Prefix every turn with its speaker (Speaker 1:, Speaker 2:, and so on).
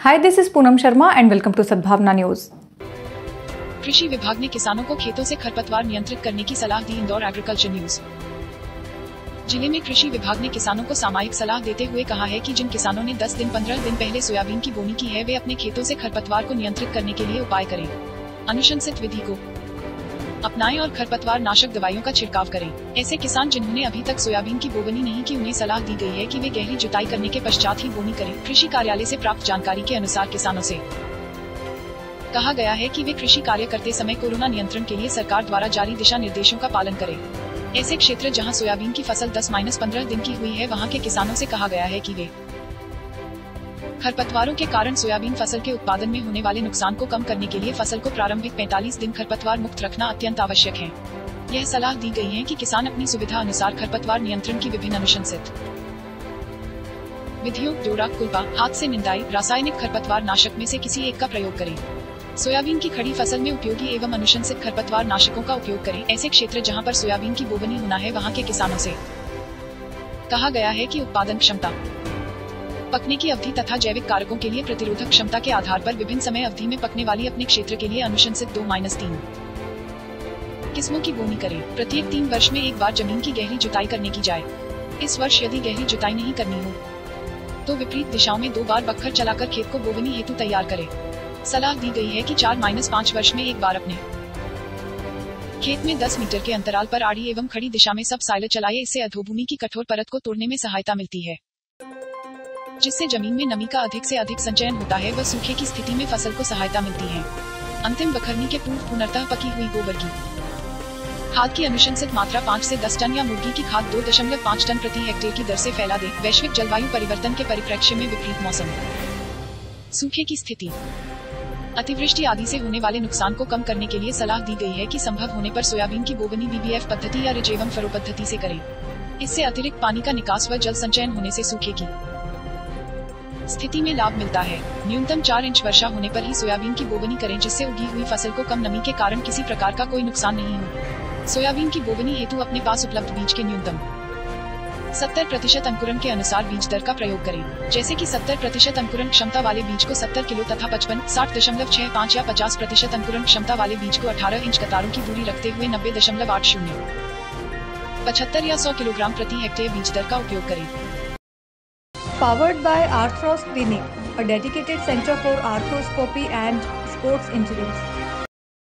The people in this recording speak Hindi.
Speaker 1: Hi, this is Poonam Sharma and welcome to Sadbhavna News.
Speaker 2: कृषि विभाग ने किसानों को खेतों से खरपतवार नियंत्रित करने की सलाह दी। Indore agriculture news. जिले में कृषि विभाग ने किसानों को सामयिक सलाह देते हुए कहा है कि जिन किसानों ने 10 दिन 15 दिन पहले सोयाबीन की बोनी की है वे अपने खेतों से खरपतवार को नियंत्रित करने के लिए उपाय करें। अनुशंसित विधि को अपनाएं और खरपतवार नाशक दवाइयों का छिड़काव करें। ऐसे किसान जिन्होंने अभी तक सोयाबीन की बोवनी नहीं की उन्हें सलाह दी गई है कि वे गहरी जुताई करने के पश्चात ही बोनी करें। कृषि कार्यालय से प्राप्त जानकारी के अनुसार किसानों से कहा गया है कि वे कृषि कार्य करते समय कोरोना नियंत्रण के लिए सरकार द्वारा जारी दिशा निर्देशों का पालन करें। ऐसे क्षेत्र जहां सोयाबीन की फसल 10-15 दिन की हुई है वहां के किसानों से कहा गया है कि वे खरपतवारों के कारण सोयाबीन फसल के उत्पादन में होने वाले नुकसान को कम करने के लिए फसल को प्रारंभिक 45 दिन खरपतवार मुक्त रखना अत्यंत आवश्यक है। यह सलाह दी गई है कि किसान अपनी सुविधा अनुसार खरपतवार नियंत्रण की विभिन्न अनुशंसित विधियों डोरा, कुल्पा, हाथ से निंदाई, रासायनिक खरपतवार नाशक में से किसी एक का प्रयोग करें। सोयाबीन की खड़ी फसल में उपयोगी एवं अनुशंसित खरपतवार नाशकों का उपयोग करें। ऐसे क्षेत्र जहां पर सोयाबीन की बोवनी होना है वहां के किसानों से कहा गया है कि उत्पादन क्षमता, पकने की अवधि तथा जैविक कारकों के लिए प्रतिरोधक क्षमता के आधार पर विभिन्न समय अवधि में पकने वाली अपने क्षेत्र के लिए अनुशंसित 2-3 किस्मों की बोनी करें। प्रत्येक 3 वर्ष में एक बार जमीन की गहरी जुताई करने की जाए। इस वर्ष यदि गहरी जुताई नहीं करनी हो तो विपरीत दिशाओं में 2 बार बखर चलाकर खेत को बोवनी हेतु तैयार करें। सलाह दी गई है कि 4-5 वर्ष में एक बार अपने खेत में 10 मीटर के अंतराल पर आड़ी एवं खड़ी दिशा में सब साइलर चलाए। इससे अधोभूमि की कठोर परत को तोड़ने में सहायता मिलती है, जिससे जमीन में नमी का अधिक से अधिक संचयन होता है व सूखे की स्थिति में फसल को सहायता मिलती है। अंतिम बखरनी के पूर्व पुनर्तः पकी हुई गोबर की खाद की अनुशंसित मात्रा 5 से 10 टन या मुर्गी की खाद 2.5 टन प्रति हेक्टेयर की दर से फैला दें। वैश्विक जलवायु परिवर्तन के परिप्रेक्ष्य में विपरीत मौसम, सूखे की स्थिति, अतिवृष्टि आदि से होने वाले नुकसान को कम करने के लिए सलाह दी गई है कि संभव होने पर सोयाबीन की बोवनी BBF पद्धति या रिज एवं फरो पद्धति से करें। इससे अतिरिक्त पानी का निकास व जल संचयन होने से सूखे की स्थिति में लाभ मिलता है। न्यूनतम 4 इंच वर्षा होने पर ही सोयाबीन की बोवनी करें, जिससे उगी हुई फसल को कम नमी के कारण किसी प्रकार का कोई नुकसान नहीं हो। सोयाबीन की बोवनी हेतु अपने पास उपलब्ध बीज के न्यूनतम 70% अंकुरण के अनुसार बीज दर का प्रयोग करें। जैसे कि 70% अंकुरण क्षमता वाले बीज को 70 किलो तथा 55, 60.65 या 50% अंकुरण क्षमता वाले बीज को 18 इंच कतारों की दूरी रखते हुए 90.80, 75 या 100 किलोग्राम प्रति हेक्टेयर बीज दर का उपयोग करें।
Speaker 1: Powered by Arthros Clinic, a dedicated center for arthroscopy and sports injuries.